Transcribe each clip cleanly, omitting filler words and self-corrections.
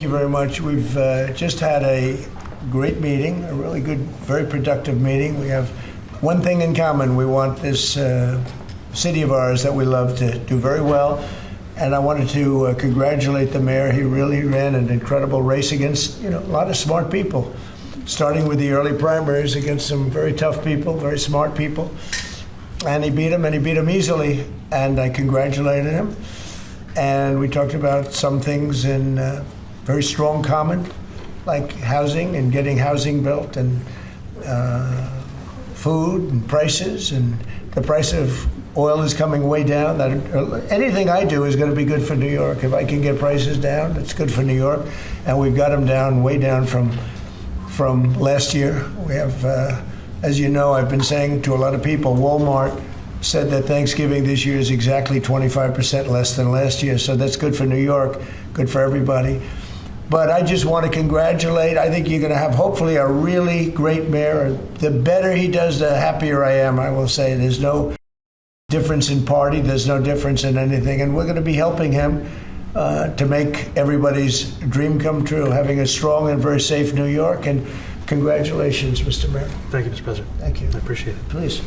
Thank you very much. We've just had a great meeting, a really good, very productive meeting. We have one thing in common. We want this city of ours that we love to do very well. And I wanted to congratulate the mayor. He really ran an incredible race against, a lot of smart people, starting with the early primaries against some very tough people, very smart people. And he beat them easily. And I congratulated him. And we talked about some things in very strong common, like housing and getting housing built, and food and prices, and the price of oil is coming way down. That anything I do is going to be good for New York. If I can get prices down, it's good for New York, and we've got them down, way down from last year. We have, as you know, I've been saying to a lot of people, Walmart said that Thanksgiving this year is exactly 25% less than last year, so that's good for New York, good for everybody. But I just want to congratulate. I think you're going to have, hopefully, a really great mayor. The better he does, the happier I am, I will say. There's no difference in party. There's no difference in anything. And we're going to be helping him to make everybody's dream come true, having a strong and very safe New York. And congratulations, Mr. Mayor. Thank you, Mr. President. Thank you. I appreciate it. Please.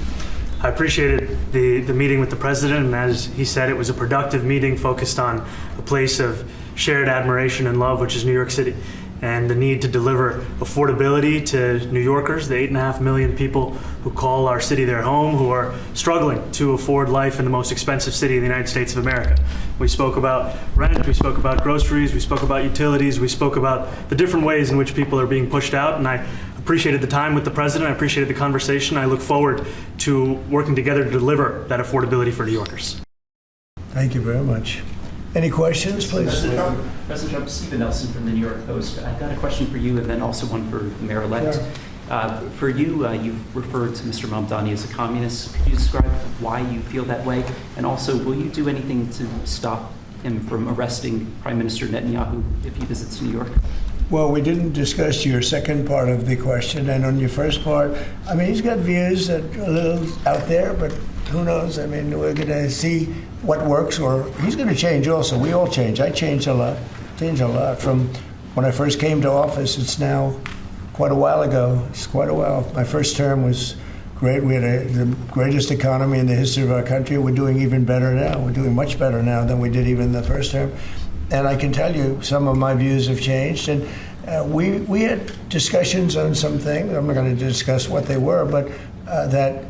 I appreciated the meeting with the president, and as he said, it was a productive meeting focused on a place of shared admiration and love, which is New York City, and the need to deliver affordability to New Yorkers, the 8.5 million people who call our city their home, who are struggling to afford life in the most expensive city in the United States of America. We spoke about rent, we spoke about groceries, we spoke about utilities, we spoke about the different ways in which people are being pushed out, and I appreciated the time with the president, I appreciated the conversation. I look forward to working together to deliver that affordability for New Yorkers. Thank you very much. Any questions, please? President Trump, Stephen Nelson from the New York Post. I've got a question for you and then also one for the mayor-elect. Sure. For you, you've referred to Mr. Mamdani as a communist. Could you describe why you feel that way? And also, will you do anything to stop him from arresting Prime Minister Netanyahu if he visits New York? Well, we didn't discuss your second part of the question, and on your first part, I mean, he's got views that are a little out there, but who knows? I mean, we're going to see what works, or he's going to change also. We all change. I changed a lot. From when I first came to office. It's now quite a while ago. It's quite a while. My first term was great. We had the greatest economy in the history of our country. We're doing even better now. We're doing much better now than we did even the first term. And I can tell you some of my views have changed. And we had discussions on some things. I'm not going to discuss what they were, but that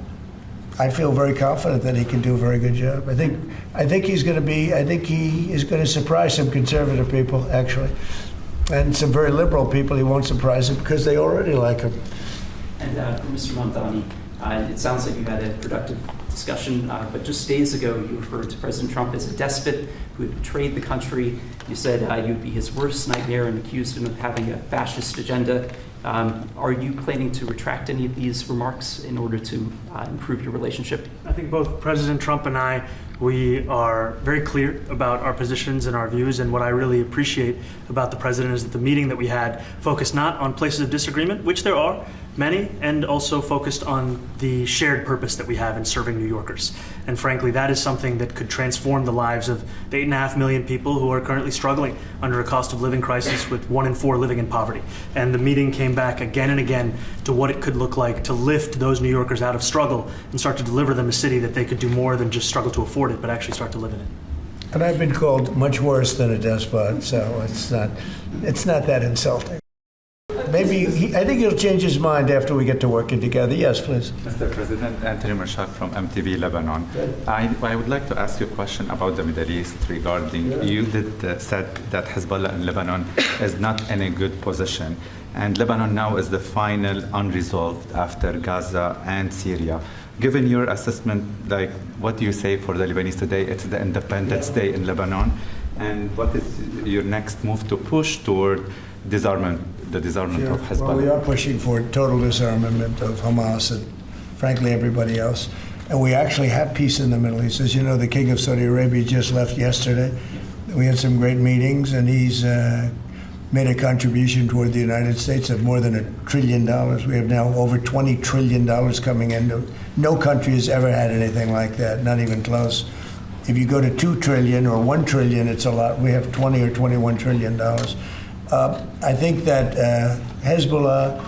I feel very confident that he can do a very good job. I think he is going to surprise some conservative people, actually. And some very liberal people, he won't surprise them because they already like him. And for Mr. Mamdani, it sounds like you had a productive discussion, but just days ago you referred to President Trump as a despot who had betrayed the country. You said you'd be his worst nightmare and accused him of having a fascist agenda. Are you planning to retract any of these remarks in order to improve your relationship? I think both President Trump and I, we are very clear about our positions and our views, and what I really appreciate about the president is that the meeting that we had focused not on places of disagreement, which there are many, and also focused on the shared purpose that we have in serving New Yorkers. And frankly, that is something that could transform the lives of the 8.5 million people who are currently struggling under a cost of living crisis, with 1 in 4 living in poverty. And the meeting came back again and again to what it could look like to lift those New Yorkers out of struggle and start to deliver them a city that they could do more than just struggle to afford it, but actually start to live in it. And I've been called much worse than a despot, so it's not that insulting. I think he'll change his mind after we get to working together. Yes, please. Mr. President, Anthony Mershak from MTV Lebanon. I would like to ask you a question about the Middle East regarding, you said that Hezbollah in Lebanon is not in a good position. And Lebanon now is the final unresolved after Gaza and Syria. Given your assessment, what do you say for the Lebanese today? It's the Independence Day in Lebanon. And what is your next move to push toward the disarmament of Hezbollah? Well, we are pushing for total disarmament of Hamas and, frankly, everybody else. And we actually have peace in the Middle East. As you know, the King of Saudi Arabia just left yesterday. We had some great meetings, and he's made a contribution toward the United States of more than $1 trillion. We have now over $20 trillion coming in. No country has ever had anything like that, not even close. If you go to $2 trillion or $1 trillion, it's a lot. We have $20 or $21 trillion. I think that Hezbollah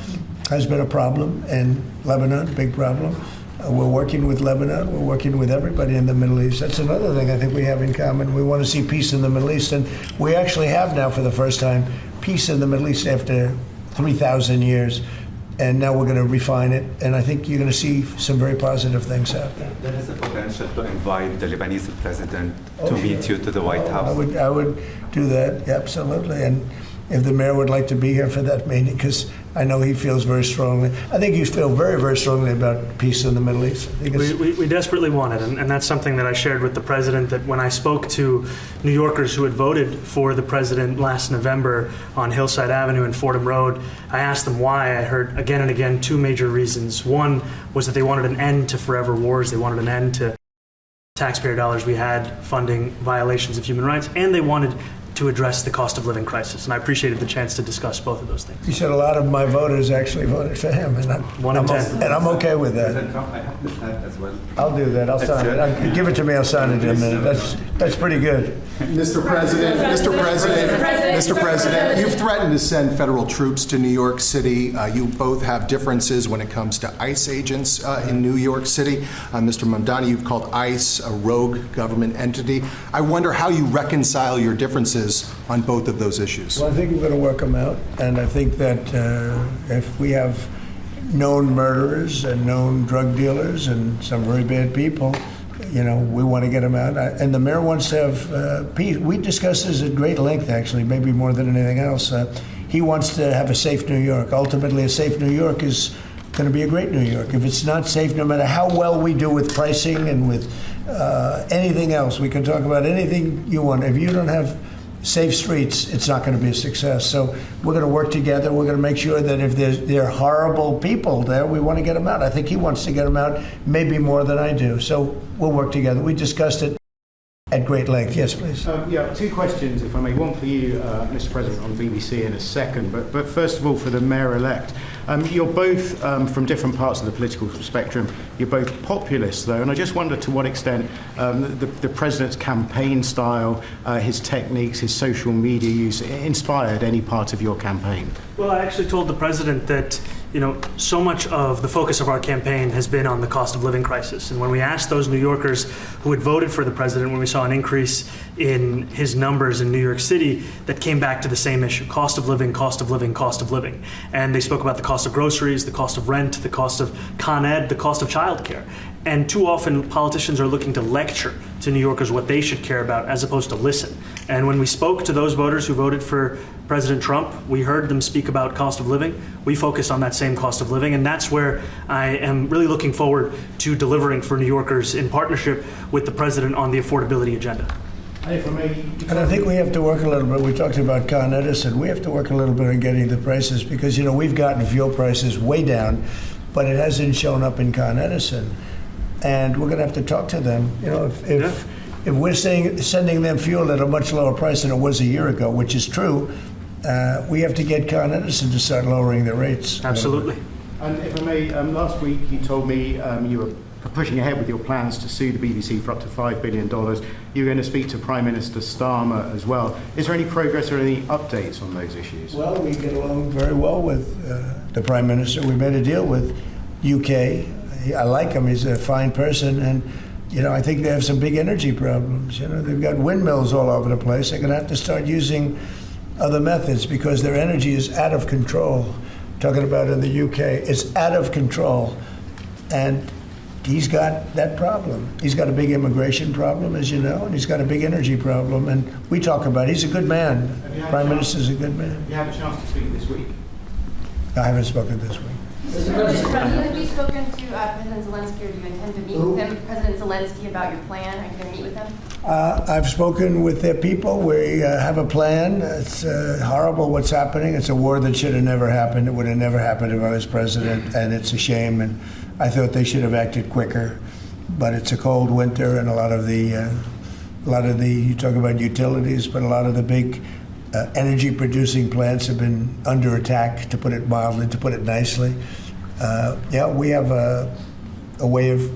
has been a problem in Lebanon, big problem. We're working with Lebanon. We're working with everybody in the Middle East. That's another thing I think we have in common. We want to see peace in the Middle East, and we actually have now, for the first time, peace in the Middle East after 3,000 years. And now we're going to refine it, and I think you're going to see some very positive things happen. There is a potential to invite the Lebanese president to meet you to the White House. I would do that, absolutely. And if the mayor would like to be here for that meeting, because I know he feels very strongly. I think you feel very, very strongly about peace in the Middle East. We desperately want it, and that's something that I shared with the president, that when I spoke to New Yorkers who had voted for the president last November on Hillside Avenue and Fordham Road, I asked them why. I heard again and again two major reasons. One was that they wanted an end to forever wars. They wanted an end to taxpayer dollars we had funding violations of human rights, and they wanted to address the cost of living crisis. And I appreciated the chance to discuss both of those things. You said a lot of my voters actually voted for him, and I'm okay with that. I have this hat as well. I'll do that. I'll sign it. Give it to me. I'll sign it in a minute. That's pretty good. Mr. President, you've threatened to send federal troops to New York City. You both have differences when it comes to ICE agents in New York City. Mr. Mamdani, you've called ICE a rogue government entity. I wonder how you reconcile your differences on both of those issues. Well, I think we're going to work them out, and I think that if we have known murderers and known drug dealers and some very bad people, we want to get them out. And the mayor wants to have peace. We discussed this at great length, actually, maybe more than anything else. He wants to have a safe New York. Ultimately, a safe New York is going to be a great New York. If it's not safe, no matter how well we do with pricing and with anything else, we can talk about anything you want. If you don't have safe streets, it's not going to be a success. So we're going to work together. We're going to make sure that if there are horrible people there, we want to get them out. I think he wants to get them out maybe more than I do. So we'll work together. We discussed it at great length. Yes, please. Two questions, if I may. One for you, Mr. President, on BBC in a second. But first of all, for the mayor-elect. You're both from different parts of the political spectrum. You're both populists, though, and I just wonder to what extent the president's campaign style, his techniques, his social media use inspired any part of your campaign. Well, I actually told the president that so much of the focus of our campaign has been on the cost of living crisis. And when we asked those New Yorkers who had voted for the president, when we saw an increase in his numbers in New York City, that came back to the same issue: cost of living, cost of living, cost of living. And they spoke about the cost of groceries, the cost of rent, the cost of Con Ed, the cost of childcare. And too often politicians are looking to lecture to New Yorkers what they should care about as opposed to listen. And when we spoke to those voters who voted for President Trump, we heard them speak about cost of living. We focused on that same cost of living, and that's where I am really looking forward to delivering for New Yorkers in partnership with the president on the affordability agenda. And I think we have to work a little bit. We talked about Con Edison. We have to work a little bit on getting the prices, because we've gotten fuel prices way down, but it hasn't shown up in Con Edison. And we're going to have to talk to them. If we're sending them fuel at a much lower price than it was a year ago, which is true, we have to get Con Edison to start lowering the rates. Absolutely. And if I may, last week you told me you were pushing ahead with your plans to sue the BBC for up to $5 billion. You're going to speak to Prime Minister Starmer as well. Is there any progress or any updates on those issues? Well, we get along very well with the Prime Minister. We made a deal with UK. I like him. He's a fine person. And, I think they have some big energy problems. They've got windmills all over the place. They're going to have to start using other methods because their energy is out of control. Talking about in the UK, it's out of control. And he's got that problem. He's got a big immigration problem, as you know, and he's got a big energy problem. And we talk about it. He's a good man. Prime Minister's a good man. Have you had a chance to speak this week? I haven't spoken this week. Have you spoken to President Zelensky, or do you intend to meet with him, President Zelensky, about your plan? Are you going to meet with them? I've spoken with their people. We have a plan. It's horrible what's happening. It's a war that should have never happened. It would have never happened if I was president, and it's a shame. And I thought they should have acted quicker. But it's a cold winter, and a lot of the you talk about utilities, but a lot of the big energy-producing plants have been under attack, to put it mildly, to put it nicely. We have a way of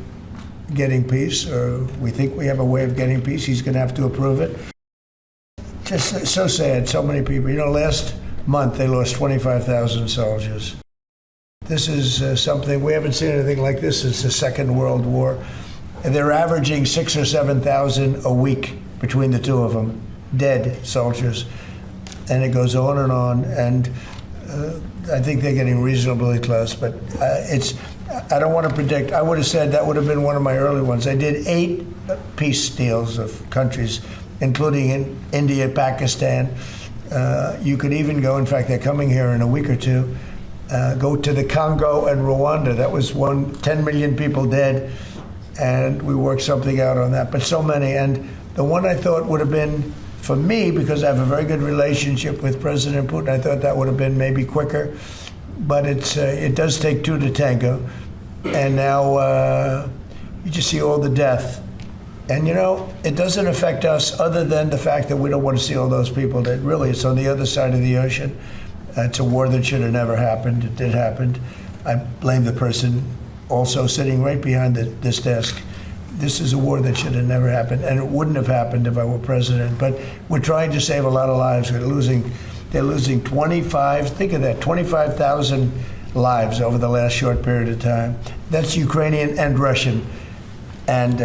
getting peace, or we think we have a way of getting peace. He's going to have to approve it. Just so sad, so many people. Last month, they lost 25,000 soldiers. This is something, we haven't seen anything like this since the Second World War. And they're averaging 6,000 or 7,000 a week between the two of them, dead soldiers. And it goes on. And I think they're getting reasonably close, but I don't want to predict. I would have said that would have been one of my early ones. I did 8 peace deals of countries, including in India, Pakistan. You could even go, in fact, they're coming here in a week or two, go to the Congo and Rwanda. That was 10 million people dead, and we worked something out on that. But so many. And the one I thought would have been, for me, because I have a very good relationship with President Putin, I thought that would have been maybe quicker. But it does take 2 to tango. And now you just see all the death. And, you know, it doesn't affect us other than the fact that we don't want to see all those people dead. Really, it's on the other side of the ocean. It's a war that should have never happened. It did happen. I blame the person also sitting right behind this desk. This is a war that should have never happened, and it wouldn't have happened if I were president. But we're trying to save a lot of lives. They're losing 25,000 lives over the last short period of time. That's Ukrainian and Russian, and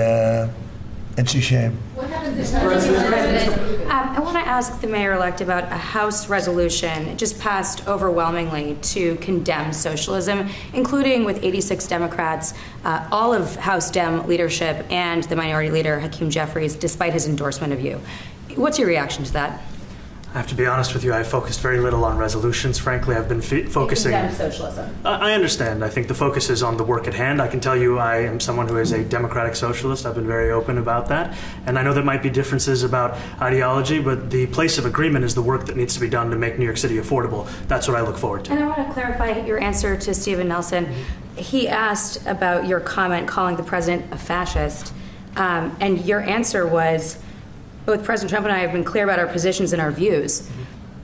it's a shame. What happens if President? I want to ask the mayor-elect about a House resolution just passed overwhelmingly to condemn socialism, including with 86 Democrats, all of House Dem leadership, and the minority leader, Hakeem Jeffries, despite his endorsement of you. What's your reaction to that? I have to be honest with you, I focused very little on resolutions. Frankly, I've been focusing... Condemn socialism. I understand. I think the focus is on the work at hand. I can tell you I am someone who is a democratic socialist. I've been very open about that. And I know there might be differences about ideology, but the place of agreement is the work that needs to be done to make New York City affordable. That's what I look forward to. And I want to clarify your answer to Stephen Nelson. He asked about your comment calling the president a fascist, and your answer was, both President Trump and I have been clear about our positions and our views.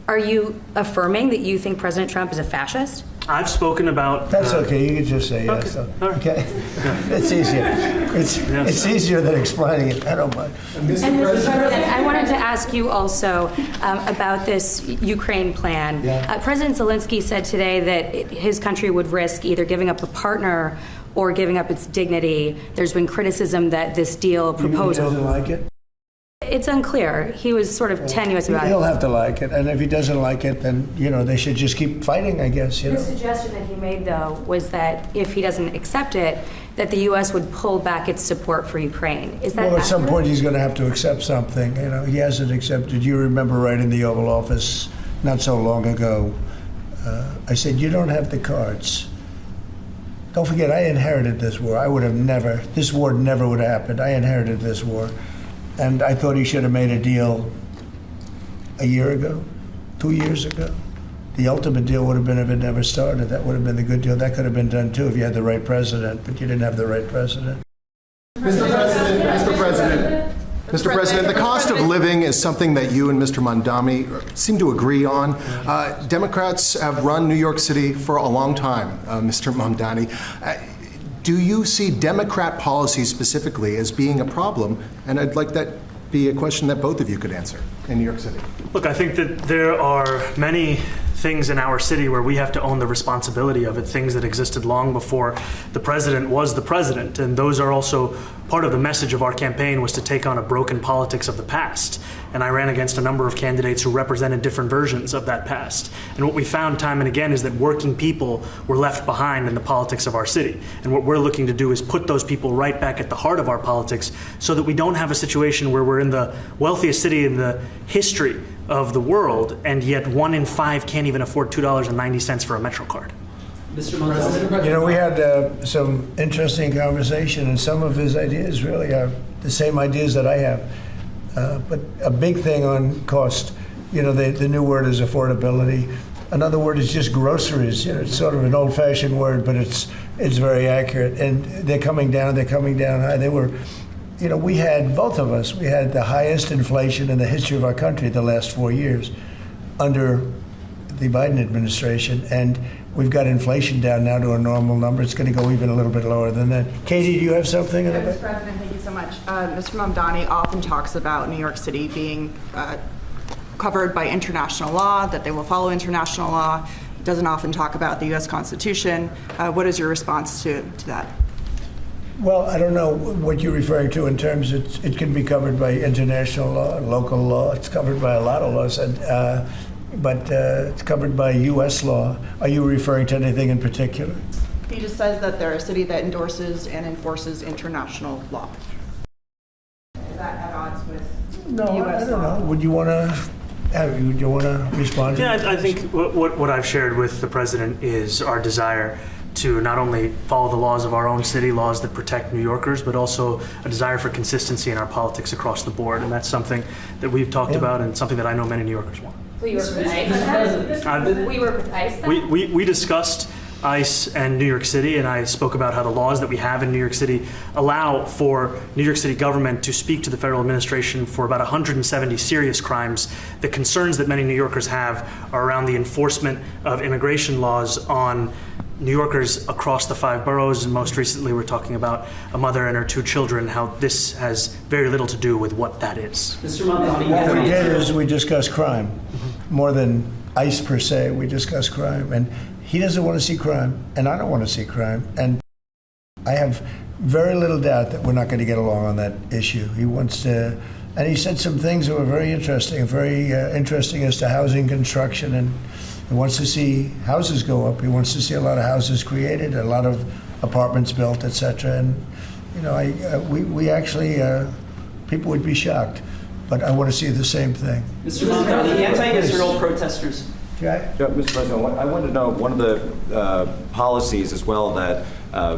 Are you affirming that you think President Trump is a fascist? I've spoken about... That's okay. You can just say yes. Okay. All right. Okay? It's easier. It's easier than explaining it. I don't mind. And Mr. President, I wanted to ask you also about this Ukraine plan. Yeah. President Zelensky said today that his country would risk either giving up a partner or giving up its dignity. There's been criticism that this deal proposal... He doesn't like it? It's unclear. He was sort of tenuous about it. He'll have to like it, and if he doesn't like it, then, you know, they should just keep fighting, I guess. You The know? suggestion that he made, though, was that if he doesn't accept it, that the U.S. would pull back its support for Ukraine. Is that Well, at some accurate? point he's going to have to accept something. You know, he hasn't accepted. You remember right in the Oval Office not so long ago, I said, you don't have the cards. Don't forget, I inherited this war. This war never would have happened. I inherited this war. And I thought he should have made a deal a year ago, 2 years ago. The ultimate deal would have been if it never started. That would have been the good deal. That could have been done too if you had the right president, but you didn't have the right president. Mr. President, the cost of living is something that you and Mr. Mamdani seem to agree on. Democrats have run New York City for a long time, Mr. Mamdani. Do you see Democrat policy specifically as being a problem? And I'd like that be a question that both of you could answer in New York City. Look, I think that there are many things in our city where we have to own the responsibility of it, things that existed long before the president was the president. And those are also part of the message of our campaign, was to take on a broken politics of the past. And I ran against a number of candidates who represented different versions of that past. And what we found time and again is that working people were left behind in the politics of our city. And what we're looking to do is put those people right back at the heart of our politics so that we don't have a situation where we're in the wealthiest city in the history of the world, and yet 1 in 5 can't even afford $2.90 for a Metro card. Mr. Mamdani. You know, we had some interesting conversation, and some of his ideas really are the same ideas that I have. But a big thing on cost, you know, the new word is affordability. Another word is just groceries. You know, it's sort of an old-fashioned word, but it's very accurate. And they're coming down high. They were, you know, we had, both of us, we had the highest inflation in the history of our country the last 4 years under the Biden administration. And we've got inflation down now to a normal number. It's going to go even a little bit lower than that. Katie, do you have something? Mr. President, thank you so much. Mr. Mamdani often talks about New York City being covered by international law, that they will follow international law. It doesn't often talk about the U.S. Constitution. What is your response to that? Well, I don't know what you're referring to in terms it can be covered by international law, local law. It's covered by a lot of laws, but it's covered by U.S. law. Are you referring to anything in particular? He just says that they're a city that endorses and enforces international law. Is that at odds with U.S. I don't law? know. Would you want to respond to that? Yeah, I think what I've shared with the president is our desire to not only follow the laws of our own city, laws that protect New Yorkers, but also a desire for consistency in our politics across the board. And that's something that we've talked about and something that I know many New Yorkers want. We work with ICE. We work with ICE then? We discussed ICE and New York City, and I spoke about how the laws that we have in New York City allow for New York City government to speak to the federal administration for about 170 serious crimes. The concerns that many New Yorkers have are around the enforcement of immigration laws on New Yorkers across the 5 boroughs, and most recently we're talking about a mother and her 2 children, how this has very little to do with what that is. Mr. Mamdani, What we did is we discussed crime. More than ICE per se, we discussed crime. And he doesn't want to see crime, and I don't want to see crime. And I have very little doubt that we're not going to get along on that issue. He wants to, and he said some things that were very interesting as to housing construction, and he wants to see houses go up. He wants to see a lot of houses created, a lot of apartments built, etc. And you know, we actually people would be shocked, but I want to see the same thing. Mr. Mamdani, anti-Israel protesters. Okay. Yeah, Mr. President, I wanted to know one of the policies as well that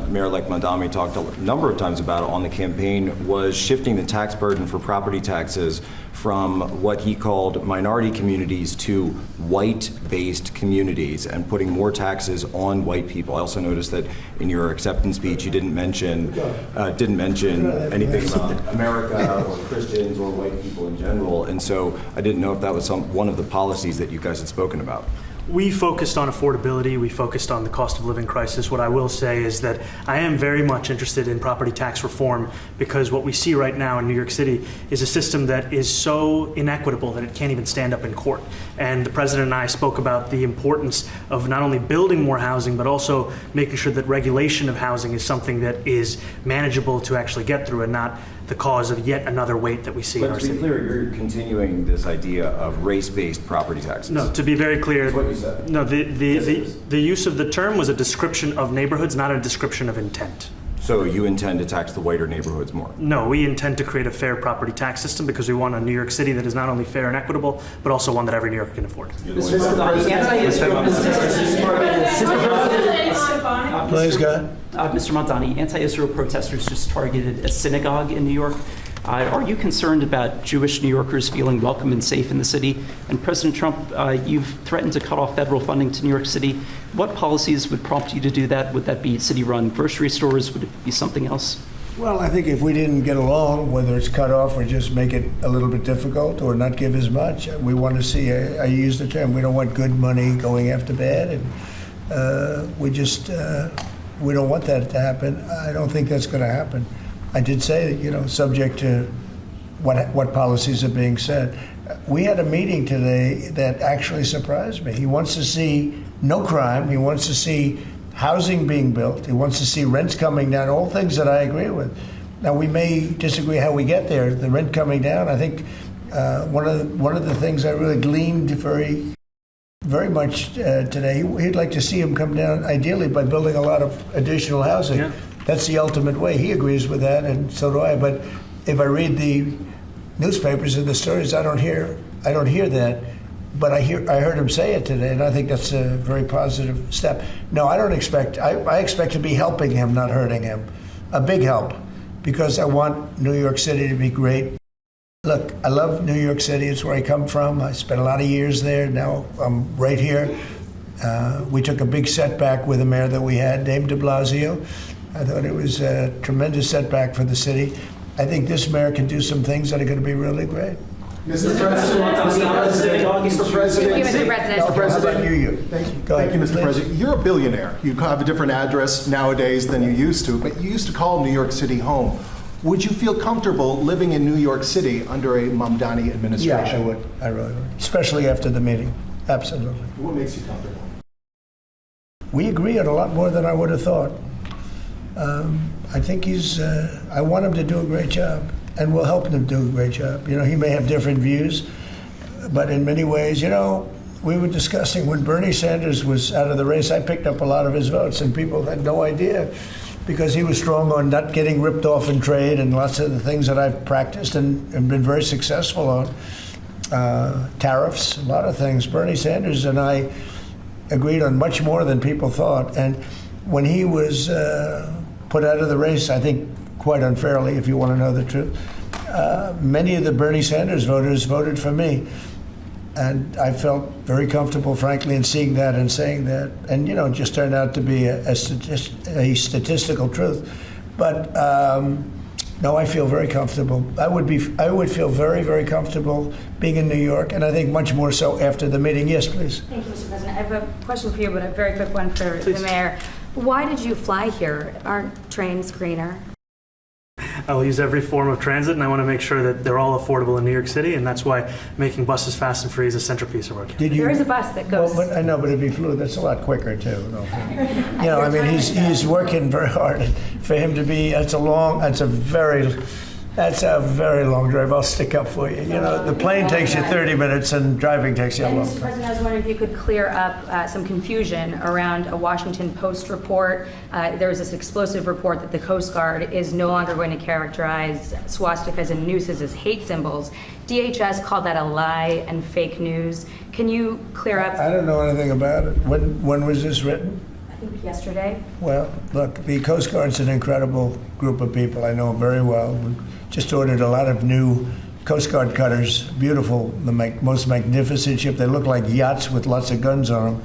Mayor-elect Mamdani talked a number of times about on the campaign was shifting the tax burden for property taxes from what he called minority communities to white-based communities and putting more taxes on white people. I also noticed that in your acceptance speech you didn't mention anything about America or Christians or white people in general, and so I didn't know if that was one of the policies that you guys had spoken about. We focused on affordability. We focused on the cost of living crisis. What I will say is that I am very much interested in property tax reform, because what we see right now in New York City is a system that is so inequitable that it can't even stand up in court. And the president and I spoke about the importance of not only building more housing, but also making sure that regulation of housing is something that is manageable to actually get through and not the cause of yet another weight that we see in our But to city. be clear, you're continuing this idea of race-based property taxes. No, to be very clear, That's what you said. no, the use of the term was a description of neighborhoods, not a description of intent. So you intend to tax the whiter neighborhoods more? No, we intend to create a fair property tax system because we want a New York City that is not only fair and equitable, but also one that every New Yorker can afford. Mr. Mamdani, anti-Israel Please, go ahead. Mr. Mamdani, anti-Israel protesters just targeted a synagogue in New York. Are you concerned about Jewish New Yorkers feeling welcome and safe in the city? And President Trump, you've threatened to cut off federal funding to New York City. What policies would prompt you to do that? Would that be city-run grocery stores? Would it be something else? Well, I think if we didn't get along, whether it's cut off or just make it a little bit difficult or not give as much, we want to see, I use the term, we don't want good money going after bad. And we don't want that to happen. I don't think that's going to happen. I did say that, subject to what policies are being said. We had a meeting today that actually surprised me. He wants to see no crime. He wants to see housing being built. He wants to see rents coming down, all things that I agree with. Now, we may disagree how we get there. The rent coming down, I think one of the things I really gleaned very much today, he'd like to see him come down, ideally, by building a lot of additional housing. Yeah. That's the ultimate way. He agrees with that, and so do I. But if I read the newspapers and the stories, I don't hear that. But I heard him say it today, and I think that's a very positive step. No, I don't expect. I expect to be helping him, not hurting him. A big help, because I want New York City to be great. Look, I love New York City. It's where I come from. I spent a lot of years there. Now I'm right here. We took a big setback with the mayor that we had, named de Blasio. I thought it was a tremendous setback for the city. I think this mayor can do some things that are going to be really great. Mr. President. How about you? Thank you, Mr. President. You're a billionaire. You have a different address nowadays than you used to, but you used to call New York City home. Would you feel comfortable living in New York City under a Mamdani administration? Yeah, I would. I really would. Especially after the meeting. Absolutely. What makes you comfortable? We agree on a lot more than I would have thought. I think I want him to do a great job, and we'll help him do a great job. You know, he may have different views, but in many ways, you know, we were discussing when Bernie Sanders was out of the race, I picked up a lot of his votes, and people had no idea because he was strong on not getting ripped off in trade and lots of the things that I've practiced and been very successful on. Tariffs, a lot of things. Bernie Sanders and I agreed on much more than people thought. And when he was put out of the race, I think quite unfairly, if you want to know the truth, many of the Bernie Sanders voters voted for me. And I felt very comfortable, frankly, in seeing that and saying that. And, you know, it just turned out to be a statistical truth. But no, I feel very comfortable. I would feel very, very comfortable being in New York, and I think much more so after the meeting. Yes, please. Thank you, Mr. President. I have a question for you, but a very quick one for the mayor. Why did you fly here? Aren't trains greener? I'll use every form of transit, and I want to make sure that they're all affordable in New York City, and that's why making buses fast and free is a centerpiece of our campaign. There is a bus that goes. Well, but I know, but if he flew, that's a lot quicker too. No. You know, I mean, he's working very hard. For him to be, that's a very long drive. I'll stick up for you. You know, the plane takes you 30 minutes, and driving takes you a long Mr. time. President, I was wondering if you could clear up some confusion around a Washington Post report. There was this explosive report that the Coast Guard is no longer going to characterize swastikas and nooses as hate symbols. DHS called that a lie and fake news. Can you clear up? I don't know anything about it. When was this written? I think yesterday. Well, look, the Coast Guard's an incredible group of people. I know them very well. We just ordered a lot of new Coast Guard cutters, beautiful, the most magnificent ship. They look like yachts with lots of guns on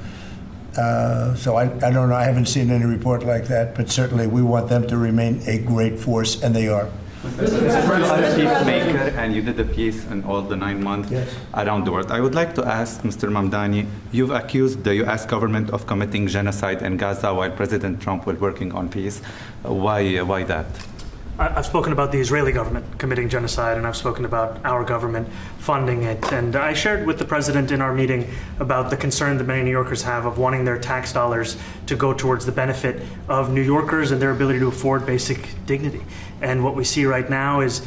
them. So I don't know. I haven't seen any report like that, but certainly we want them to remain a great force, and they are. I'm a peacemaker, and you did a piece in all the 9 months Yes. around the world. I would like to ask Mr. Mamdani, you've accused the U.S. government of committing genocide in Gaza while President Trump was working on peace. Why that? I've spoken about the Israeli government committing genocide, and I've spoken about our government funding it. And I shared with the president in our meeting about the concern that many New Yorkers have of wanting their tax dollars to go towards the benefit of New Yorkers and their ability to afford basic dignity. And what we see right now is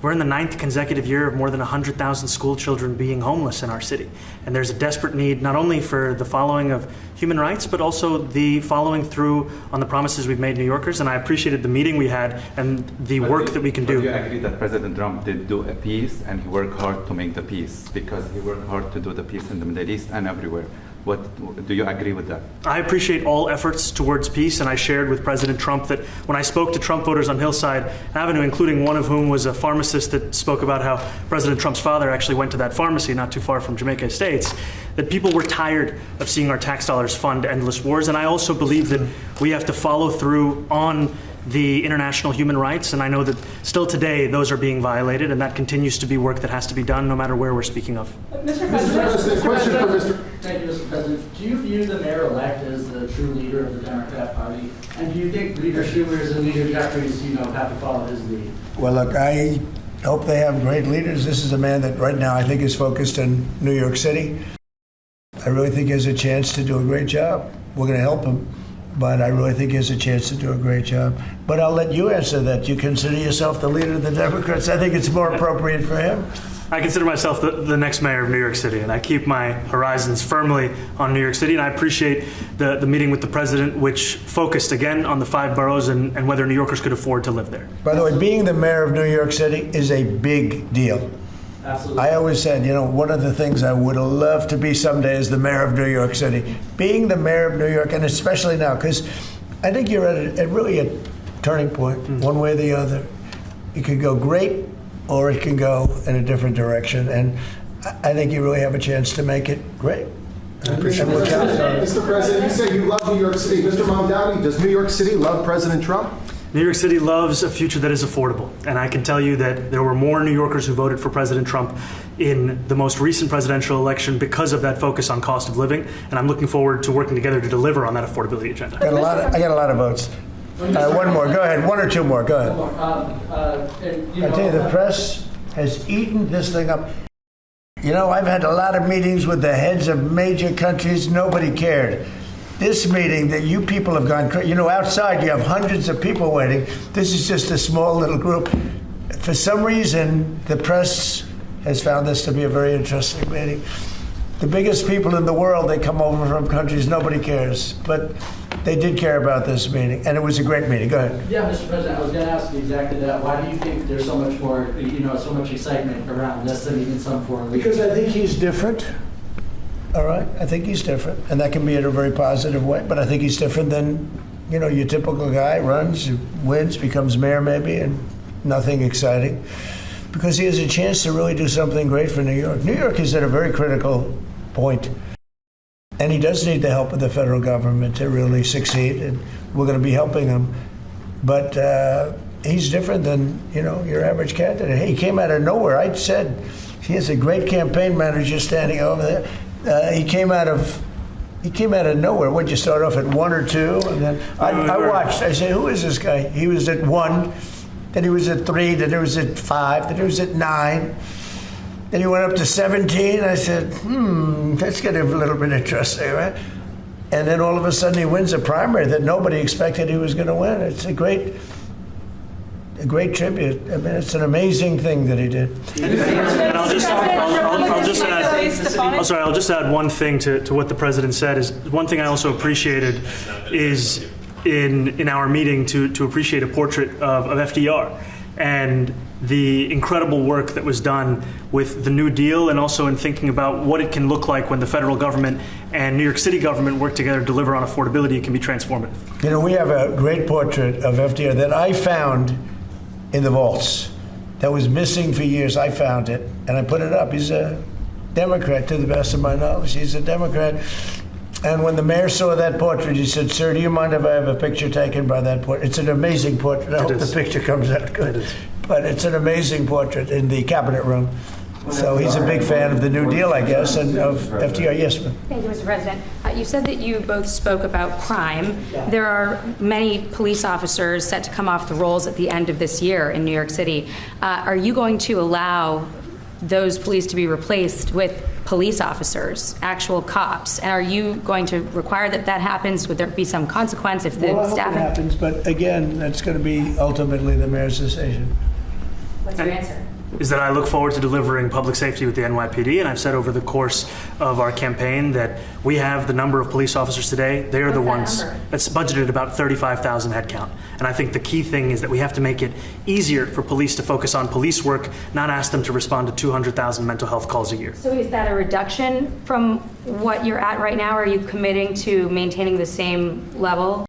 we're in the 9th consecutive year of more than 100,000 school children being homeless in our city. And there's a desperate need not only for the following of human rights, but also the following through on the promises we've made New Yorkers. And I appreciated the meeting we had and the work that we can do. Do you agree that President Trump did do a peace and he worked hard to make the peace? Because he worked hard to do the peace in the Middle East and everywhere. Do you agree with that? I appreciate all efforts towards peace, and I shared with President Trump that when I spoke to Trump voters on Hillside Avenue, including one of whom was a pharmacist that spoke about how President Trump's father actually went to that pharmacy not too far from Jamaica Estates, that people were tired of seeing our tax dollars fund endless wars. And I also believe that we have to follow through on the international human rights, and I know that still today those are being violated, and that continues to be work that has to be done no matter where we're speaking of. Mr. President, question for Mr. Thank you, Mr. President. Do you view the mayor-elect as the true leader of the Democrat Party? And do you think Leader Schumer's and Leader Jeffries, have to follow his lead? Well, look, I hope they have great leaders. This is a man that right now I think is focused in New York City. I really think he has a chance to do a great job. We're going to help him, but I really think he has a chance to do a great job. But I'll let you answer that. You consider yourself the leader of the Democrats. I think it's more appropriate for him. I consider myself the next mayor of New York City, and I keep my horizons firmly on New York City, and I appreciate the meeting with the president, which focused again on the 5 boroughs and whether New Yorkers could afford to live there. By the way, being the mayor of New York City is a big deal. Absolutely. I always said, one of the things I would have loved to be someday is the mayor of New York City. Being the mayor of New York, and especially now, because I think you're at really a turning point, one way or the other. It could go great, or it can go in a different direction. And I think you really have a chance to make it great. Mr. President, you say you love New York City. Mr. Mamdani, does New York City love President Trump? New York City loves a future that is affordable. And I can tell you that there were more New Yorkers who voted for President Trump in the most recent presidential election because of that focus on cost of living. And I'm looking forward to working together to deliver on that affordability agenda. I got a lot of votes. One more. Go ahead. One or two more. Go ahead. I I tell you, the press has eaten this thing up. You know, I've had a lot of meetings with the heads of major countries. Nobody cared. This meeting that you people have gone crazy. You know, outside you have hundreds of people waiting. This is just a small little group. For some reason, the press has found this to be a very interesting meeting. The biggest people in the world, they come over from countries nobody cares. But they did care about this meeting, and it was a great meeting. Go ahead. Yeah, Mr. President, I was going to ask you exactly that. Why do you think there's so much more, so much excitement around this than even some foreign leaders? Because I think he's different. All right? I think he's different, and that can be in a very positive way, but I think he's different than, your typical guy, runs, wins, becomes mayor maybe, and nothing exciting. Because he has a chance to really do something great for New York. New York is at a very critical point. And he does need the help of the federal government to really succeed, and we're going to be helping him. But he's different than, your average candidate. He came out of nowhere. I said he has a great campaign manager standing over there. He came out of nowhere. What'd you start off at 1 or 2? And then I watched. I said, who is this guy? He was at 1, then he was at 3, then he was at 5, then he was at 9. Then he went up to 17. I said, that's getting a little bit interesting, right? And then all of a sudden he wins a primary that nobody expected he was going to win. It's a great tribute. I mean, it's an amazing thing that he did. And I'll just add one thing to what the president said. Is one thing I also appreciated is in our meeting to appreciate a portrait of FDR and the incredible work that was done with the New Deal, and also in thinking about what it can look like when the federal government and New York City government work together to deliver on affordability. It can be transformative. We have a great portrait of FDR that I found in the vaults that was missing for years. I found it, and I put it up. He's a Democrat, to the best of my knowledge. He's a Democrat. And when the mayor saw that portrait, he said, "Sir, do you mind if I have a picture taken by that portrait?" It's an amazing portrait. I hope the picture comes out good. But it's an amazing portrait in the cabinet room. So he's a big fan of the New Deal, I guess, and of FDR. Yes, ma'am. Thank you, Mr. President. You said that you both spoke about crime. There are many police officers set to come off the rolls at the end of this year in New York City. Are you going to allow those police to be replaced with police officers, actual cops? And are you going to require that happens? Would there be some consequence if the staffing happens? But again, that's going to be ultimately the mayor's decision. What's your answer? Is that I look forward to delivering public safety with the NYPD, and I've said over the course of our campaign that we have the number of police officers today. They are the ones that's budgeted about 35,000 headcount. And I think the key thing is that we have to make it easier for police to focus on police work, not ask them to respond to 200,000 mental health calls a year. So is that a reduction from what you're at right now? Are you committing to maintaining the same level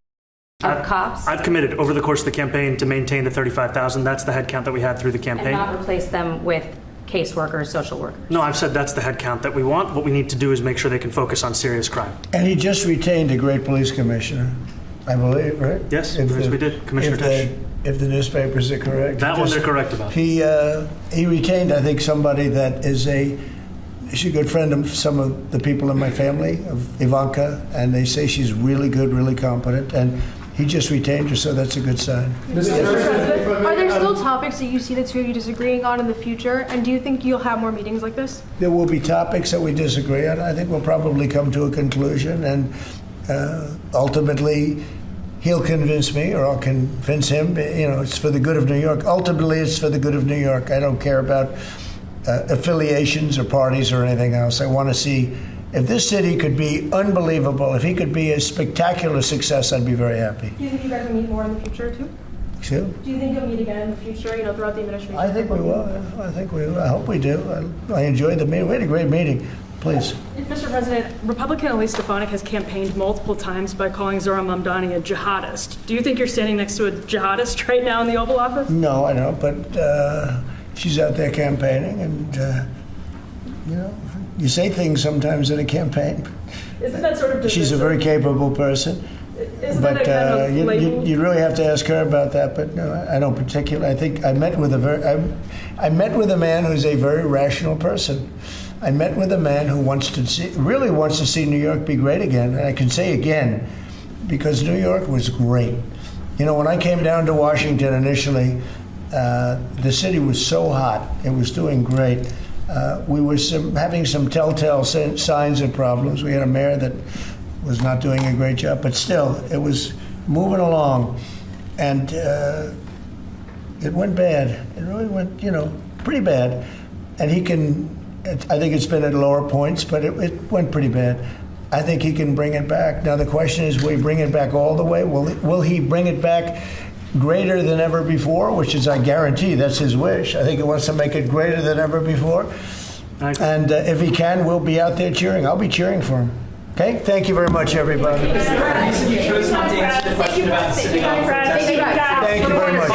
of cops? I've committed over the course of the campaign to maintain the 35,000. That's the headcount that we had through the campaign. And not replace them with caseworkers, social workers? No, I've said that's the headcount that we want. What we need to do is make sure they can focus on serious crime. And he just retained a great police commissioner, I believe, right? Yes, we did. Commissioner Tisch. If the newspapers are correct. That one they're correct about. He retained, I think, somebody that is she's a good friend of some of the people in my family, of Ivanka, and they say she's really good, really competent, and he just retained her, so that's a good sign. Are there still topics that you see the two of you disagreeing on in the future? And do you think you'll have more meetings like this? There will be topics that we disagree on. I think we'll probably come to a conclusion, and ultimately he'll convince me or I'll convince him. It's for the good of New York. Ultimately, it's for the good of New York. I don't care about affiliations or parties or anything else. I want to see if this city could be unbelievable, if he could be a spectacular success, I'd be very happy. Do you think you guys will meet more in the future, too? Excuse? Do you think you'll meet again in the future, throughout the administration? I think we will. I think we will. I hope we do. I enjoyed the meeting. We had a great meeting. Please. Mr. President, Republican Elise Stefanik has campaigned multiple times by calling Zohran Mamdani a jihadist. Do you think you're standing next to a jihadist right now in the Oval Office? No, I don't, but she's out there campaigning, and, you say things sometimes in a campaign. Isn't that sort of divisive? She's a very capable person. Isn't but that a kind of label? you really have to ask her about that. But no, I don't particularly. I think I met with a man who's a very rational person. I met with a man who really wants to see New York be great again. And I can say again, because New York was great. You know, when I came down to Washington initially, the city was so hot. It was doing great. We were having some telltale signs and problems. We had a mayor that was not doing a great job, but still, it was moving along. And it went bad. It really went, you know, pretty bad. And he can, I think it's been at lower points, but it went pretty bad. I think he can bring it back. Now the question is, will he bring it back all the way? Will he bring it back greater than ever before, which is, I guarantee, that's his wish. I think he wants to make it greater than ever before. And if he can, we'll be out there cheering. I'll be cheering for him. Okay? Thank you very much, everybody. You chose not to answer the question about sitting on. Thank you very much.